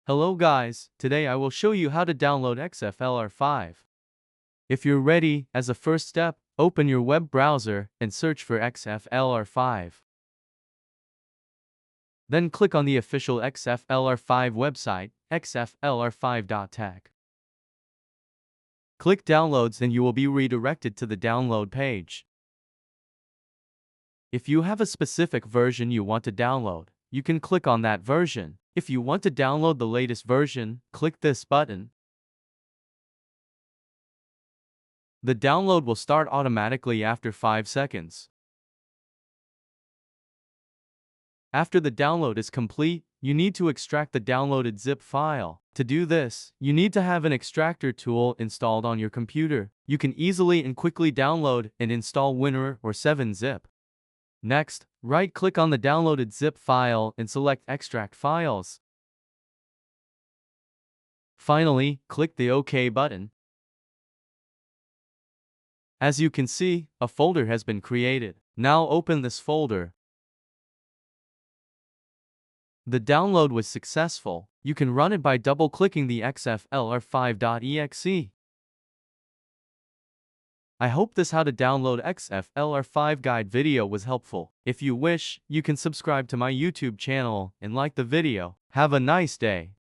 Hello guys, today I will show you how to download XLFR5. If you're ready, as a first step, open your web browser and search for XLFR5. Then click on the official XLFR5 website, xlfr5.tech. Click Downloads and you will be redirected to the download page. If you have a specific version you want to download, you can click on that version. If you want to download the latest version, click this button. The download will start automatically after 5 seconds. After the download is complete, you need to extract the downloaded zip file. To do this, you need to have an extractor tool installed on your computer. You can easily and quickly download and install WinRAR or 7-zip. Next, right-click on the downloaded zip file and select Extract Files. Finally, click the OK button. As you can see, a folder has been created. Now open this folder. The download was successful. You can run it by double-clicking the xlfr5.exe. I hope this how to download XLFR5 guide video was helpful. If you wish, you can subscribe to my YouTube channel and like the video. Have a nice day.